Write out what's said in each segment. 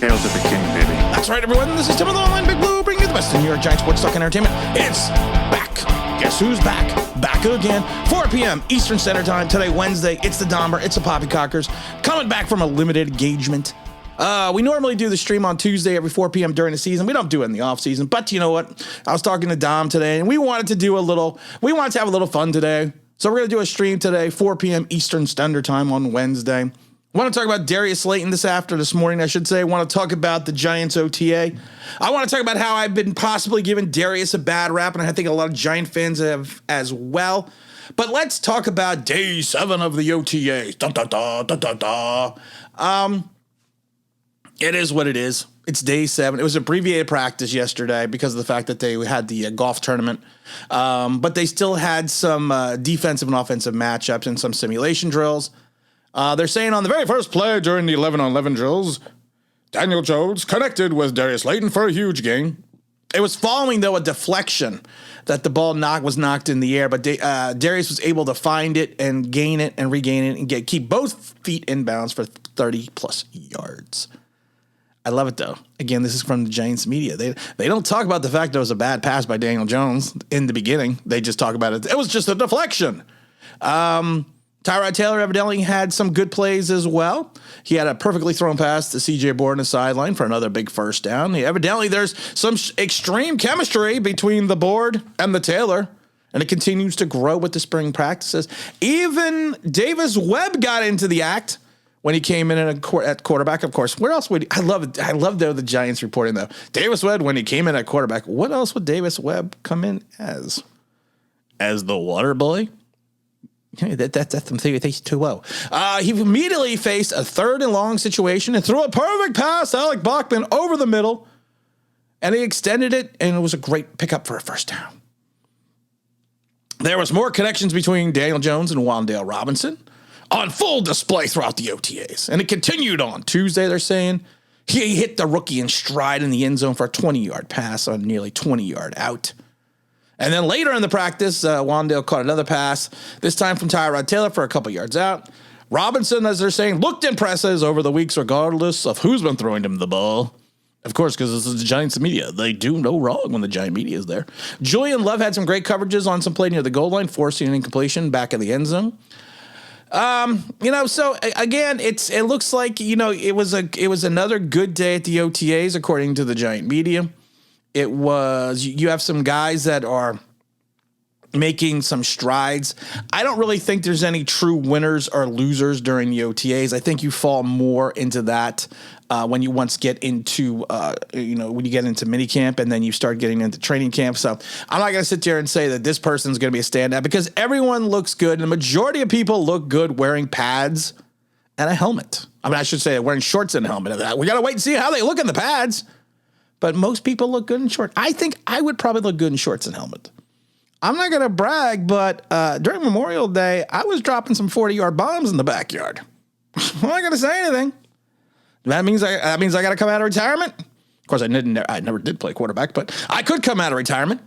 Hail to the king, baby. That's right, everyone. This is Tim of the Online Big Blue, bringing you the best in New York Giants sports talk and entertainment. It's back. Guess who's back? Back again. 4 p.m. Eastern Standard Time. Today, Wednesday. It's the Domber. It's the Poppycockers. Coming back from a limited engagement. We normally do the stream on Tuesday every 4 p.m. during the season. We don't do it in the off season, but you know what? I was talking to Dom today, and we wanted to have a little fun today. So we're going to do a stream today, 4 p.m. Eastern Standard Time on Wednesday. I want to talk about Darius Slayton this morning, I should say. I want to talk about the Giants OTA. I want to talk about how I've been possibly giving Darius a bad rap, and I think a lot of Giant fans have as well. But let's talk about day 7 of the OTAs. It is what it is. It's day 7. It was abbreviated practice yesterday because of the fact that they had the golf tournament. But they still had some defensive and offensive matchups and some simulation drills. They're saying on the very first play during the 11-on-11 drills, Daniel Jones connected with Darius Slayton for a huge gain. It was following, though, a deflection that the ball was knocked in the air, but Darius was able to find it and gain it and regain it and keep both feet in bounds for 30-plus yards. I love it, though. Again, this is from the Giants media. They don't talk about the fact that it was a bad pass by Daniel Jones in the beginning. They just talk about it. It was just a deflection. Tyrod Taylor evidently had some good plays as well. He had a perfectly thrown pass to C.J. Board on the sideline for another big first down. Evidently, there's some extreme chemistry between the Board and the Taylor, and it continues to grow with the spring practices. Even Davis Webb got into the act when he came in at quarterback. Of course, where else would he? I love the Giants reporting, though. Davis Webb, when he came in at quarterback, what else would Davis Webb come in as? As the water boy? That's too low. He immediately faced a 3rd and long situation and threw a perfect pass to Alec Bachman over the middle, and he extended it, and it was a great pickup for a first down. There was more connections between Daniel Jones and Wan'dale Robinson on full display throughout the OTAs, and it continued on Tuesday. They're saying he hit the rookie in stride in the end zone for a 20-yard pass on nearly 20-yard out. And then later in the practice, Wan'dale caught another pass, this time from Tyrod Taylor for a couple yards out. Robinson, as they're saying, looked impressive over the weeks regardless of who's been throwing him the ball. Of course, because this is the Giants media. They do no wrong when the Giant media is there. Julian Love had some great coverages on some play near the goal line, forcing an incompletion back in the end zone. So again, it looks like, it was another good day at the OTAs, according to the Giant media. You have some guys that are making some strides. I don't really think there's any true winners or losers during the OTAs. I think you fall more into that when you get into minicamp and then you start getting into training camp. So I'm not going to sit there and say that this person's going to be a standout because everyone looks good. And the majority of people look good wearing pads and a helmet. I should say wearing shorts and a helmet. We got to wait and see how they look in the pads. But most people look good in shorts. I think I would probably look good in shorts and helmet. I'm not going to brag, but during Memorial Day, I was dropping some 40-yard bombs in the backyard. I'm not going to say anything. That means I got to come out of retirement. Of course, I never did play quarterback, but I could come out of retirement.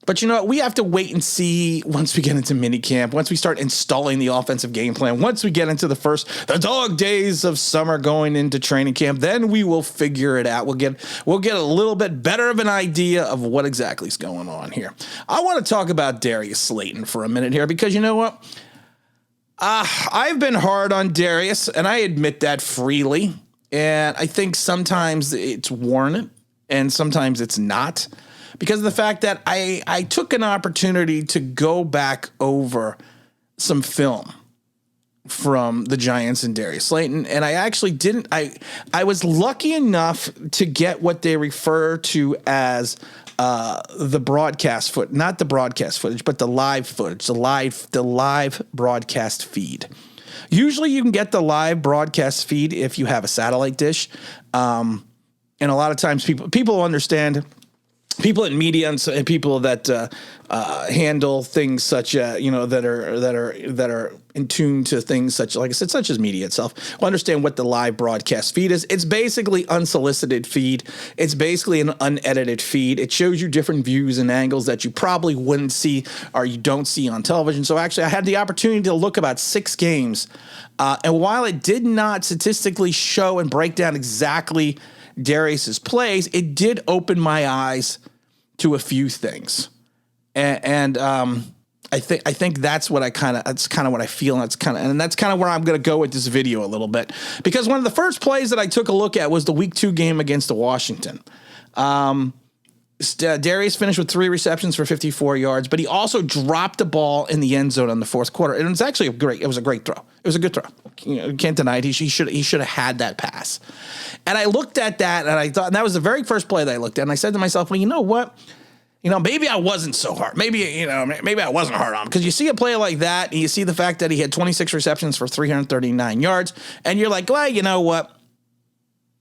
But you know what? We have to wait and see once we get into minicamp, once we start installing the offensive game plan, once we get into the dog days of summer going into training camp, then we will figure it out. We'll get a little bit better of an idea of what exactly is going on here. I want to talk about Darius Slayton for a minute here because you know what? I've been hard on Darius, and I admit that freely. And I think sometimes it's warranted, and sometimes it's not. Because of the fact that I took an opportunity to go back over some film from the Giants and Darius Slayton, and I actually didn't. I was lucky enough to get what they refer to as the broadcast foot, not the broadcast footage, but the live footage, the live broadcast feed. Usually, you can get the live broadcast feed if you have a satellite dish, and a lot of times people understand people in media and people that handle things such that are in tune to things such, like I said, such as media itself, will understand what the live broadcast feed is. It's basically unsolicited feed. It's basically an unedited feed. It shows you different views and angles that you probably wouldn't see or you don't see on television. So actually, I had the opportunity to look about 6 games, and while it did not statistically show and break down exactly Darius's plays, it did open my eyes to a few things, and I think that's what that's kind of what I feel, and that's kind of where I'm going to go with this video a little bit, because one of the first plays that I took a look at was the Week 2 game against the Washington. Darius finished with 3 receptions for 54 yards, but he also dropped the ball in the end zone in the fourth quarter. And it was actually it was a great throw. It was a good throw. You can't deny it. He should have had that pass. And I looked at that and I thought, and that was the very first play that I looked at. And I said to myself, well, you know what? Maybe I wasn't so hard. Maybe I wasn't hard on him, because you see a play like that and you see the fact that he had 26 receptions for 339 yards. And you're like, well, you know what?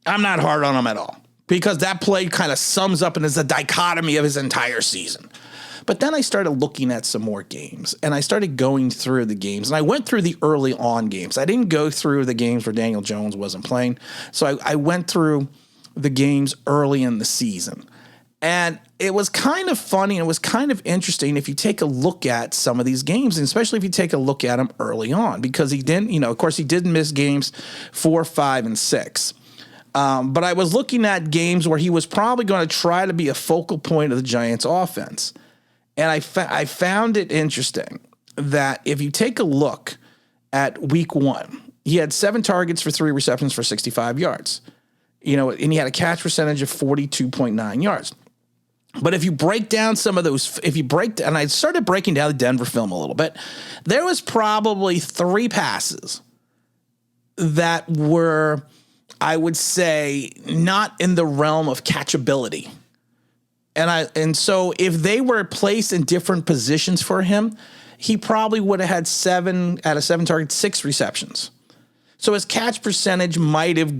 I'm not hard on him at all, because that play kind of sums up and is a dichotomy of his entire season. But then I started looking at some more games, and I started going through the games, and I went through the early on games. I didn't go through the games where Daniel Jones wasn't playing. So I went through the games early in the season. And it was kind of funny, and it was kind of interesting if you take a look at some of these games, and especially if you take a look at them early on, because he didn't, of course, he did miss games 4, 5, and 6. But I was looking at games where he was probably going to try to be a focal point of the Giants offense. And I found it interesting that if you take a look at Week 1, he had 7 targets for 3 receptions for 65 yards. And he had a catch percentage of 42.9 yards. But if you break down some of those, and I started breaking down the Denver film a little bit, there was probably 3 passes that were, I would say, not in the realm of catchability. And so if they were placed in different positions for him, he probably would have had 7 out of 7 targets, 6 receptions. So his catch percentage would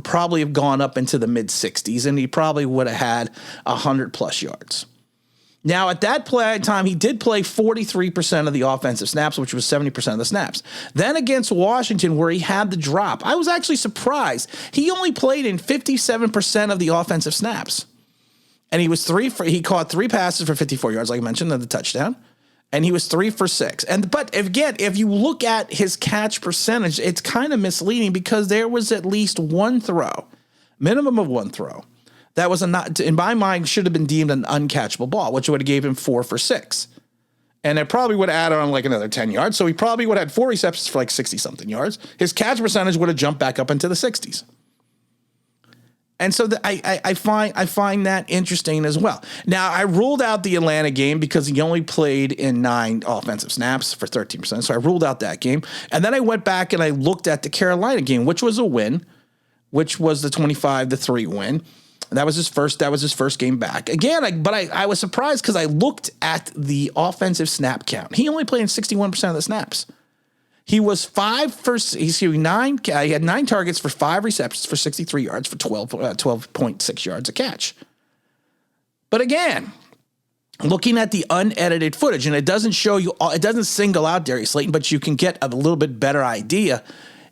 probably have gone up into the mid 60s, and he probably would have had 100+ yards. Now, at that time, he did play 43% of the offensive snaps, which was 70% of the snaps. Then against Washington, where he had the drop, I was actually surprised. He only played in 57% of the offensive snaps. And he caught 3 passes for 54 yards, like I mentioned, and the touchdown. And he was 3 for 6. But again, if you look at his catch percentage, it's kind of misleading, because there was at least one throw, minimum of one throw, that was in my mind, should have been deemed an uncatchable ball, which would have gave him 4 for 6. And it probably would have added on like another 10 yards. So he probably would have had 4 receptions for like 60-something yards. His catch percentage would have jumped back up into the 60s. And so I find that interesting as well. Now, I ruled out the Atlanta game because he only played in 9 offensive snaps for 13%. So I ruled out that game. And then I went back and I looked at the Carolina game, which was a win, which was the 25-3 win. And that was his first game back. Again, I was surprised because I looked at the offensive snap count. He only played in 61% of the snaps. He was 9. He had 9 targets for 5 receptions for 63 yards for 12.6 yards a catch. But again, looking at the unedited footage, and it doesn't single out Darius Slayton, but you can get a little bit better idea.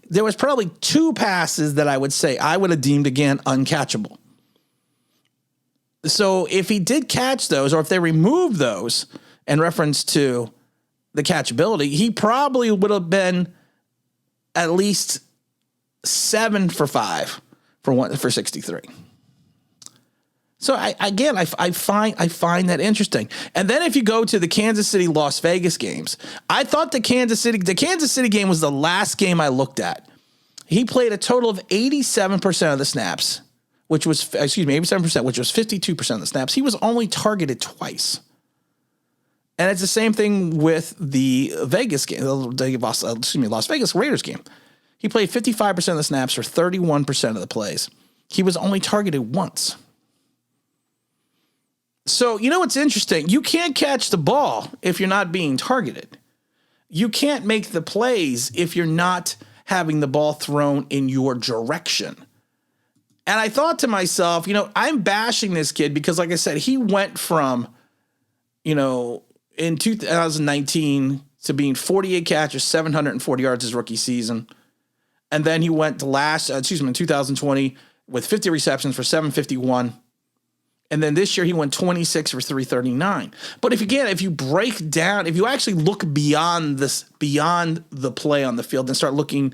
There was probably 2 passes that I would say I would have deemed, again, uncatchable. So if he did catch those, or if they removed those in reference to the catchability, he probably would have been at least 7 for 5 for 63. So I find that interesting. And then if you go to the Kansas City Las Vegas games, I thought the Kansas City game was the last game I looked at. He played a total of 87% of the snaps, which was 87%, which was 52% of the snaps. He was only targeted twice. And it's the same thing with the Vegas game, Las Vegas Raiders game. He played 55% of the snaps for 31% of the plays. He was only targeted once. So, what's interesting? You can't catch the ball if you're not being targeted. You can't make the plays if you're not having the ball thrown in your direction. And I thought to myself, I'm bashing this kid because, like I said, he went from, in 2019 to being 48 catches, 740 yards his rookie season. And then he went to in 2020 with 50 receptions for 751. And then this year he went 26 for 339. But if you break down, if you actually look beyond the play on the field and start looking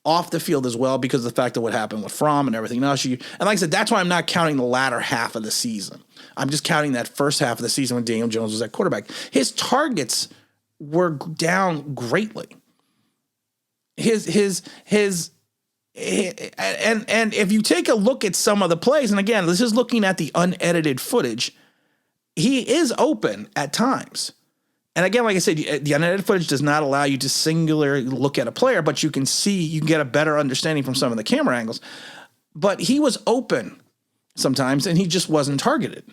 off the field as well, because of the fact of what happened with Fromm and everything else. And like I said, that's why I'm not counting the latter half of the season. I'm just counting that first half of the season when Daniel Jones was at quarterback. His targets were down greatly. And if you take a look at some of the plays, and again, this is looking at the unedited footage, he is open at times. And again, like I said, the unedited footage does not allow you to singularly look at a player, but you can get a better understanding from some of the camera angles. But he was open sometimes, and he just wasn't targeted.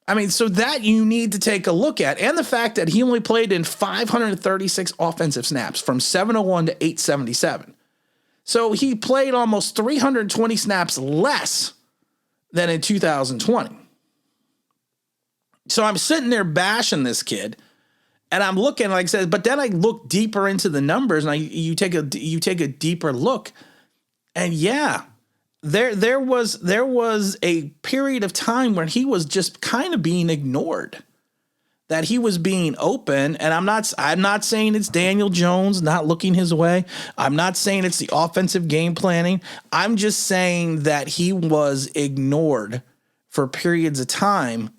I mean, so that you need to take a look at. And the fact that he only played in 536 offensive snaps from 701 to 877. So he played almost 320 snaps less than in 2020. So I'm sitting there bashing this kid, and I'm looking, like I said, but then I look deeper into the numbers, and you take a deeper look, and yeah, there was a period of time where he was just kind of being ignored, that he was being open. And I'm not saying it's Daniel Jones not looking his way. I'm not saying it's the offensive game planning. I'm just saying that he was ignored for periods of time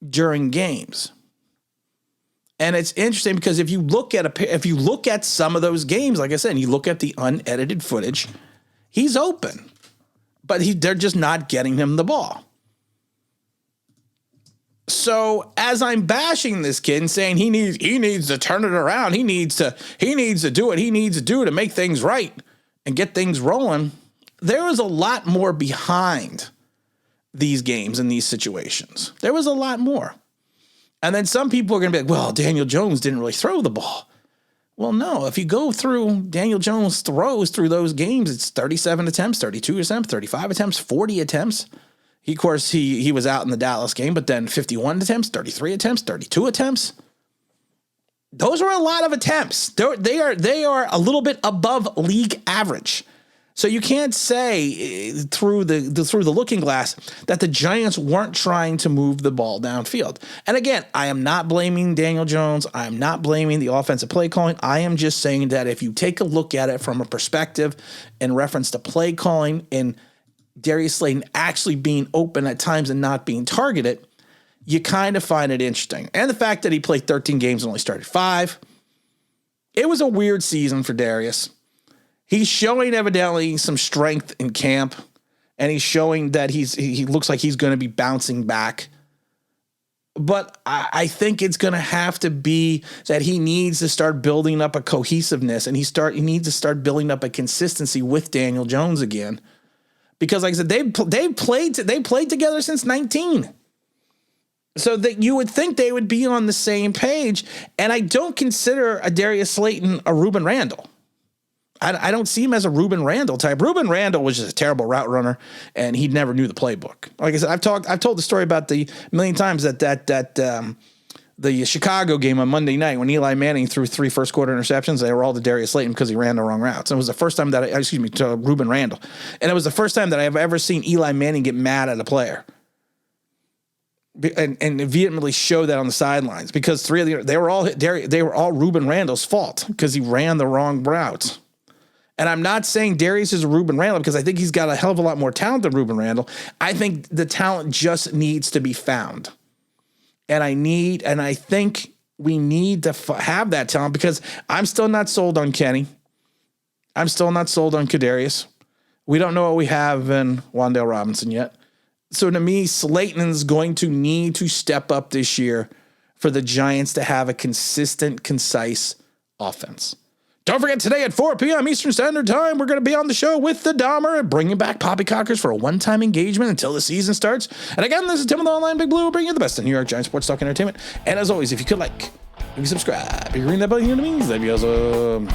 during games. And it's interesting because if you look at some of those games, like I said, and you look at the unedited footage, he's open, but they're just not getting him the ball. So as I'm bashing this kid and saying he needs to turn it around, he needs to do what he needs to do to make things right and get things rolling, there is a lot more behind these games and these situations. There was a lot more. And then some people are going to be like, well, Daniel Jones didn't really throw the ball. Well, no, if you go through Daniel Jones' throws through those games, it's 37 attempts, 32 attempts, 35 attempts, 40 attempts. Of course, he was out in the Dallas game, but then 51 attempts, 33 attempts, 32 attempts. Those are a lot of attempts. They are a little bit above league average. So you can't say through the looking glass that the Giants weren't trying to move the ball downfield. And again, I am not blaming Daniel Jones. I am not blaming the offensive play calling. I am just saying that if you take a look at it from a perspective in reference to play calling and Darius Slayton actually being open at times and not being targeted, you kind of find it interesting. And the fact that he played 13 games and only started 5. It was a weird season for Darius. He's showing evidently some strength in camp, and he's showing that he looks like he's going to be bouncing back. But I think it's going to have to be that he needs to start building up a cohesiveness, and he needs to start building up a consistency with Daniel Jones again. Because like I said, they've played together since 19. So that you would think they would be on the same page. And I don't consider a Darius Slayton a Ruben Randall. I don't see him as a Ruben Randall type. Ruben Randall was just a terrible route runner, and he never knew the playbook. Like I said, I've told the story about the million times that the Chicago game on Monday night when Eli Manning threw 3 first quarter interceptions. They were all to Darius Slayton because he ran the wrong routes. And it was the first time to Ruben Randall. And it was the first time that I've ever seen Eli Manning get mad at a player and vehemently show that on the sidelines, because they were all Ruben Randall's fault because he ran the wrong routes. And I'm not saying Darius is a Ruben Randall because I think he's got a hell of a lot more talent than Ruben Randall. I think the talent just needs to be found. And I think we need to have that talent, because I'm still not sold on Kenny. I'm still not sold on Kadarius. We don't know what we have in Wan'Dale Robinson yet. So to me, Slayton's going to need to step up this year for the Giants to have a consistent, concise offense. Don't forget, today at 4 p.m. Eastern Standard Time, we're going to be on the show with the Dahmer and bringing back Poppycockers for a one-time engagement until the season starts. And again, this is Tim with Online Big Blue, bringing you the best in New York Giants sports talk and entertainment. And as always, if you could if you subscribe, if you ring that bell, you know what it means, that'd be awesome.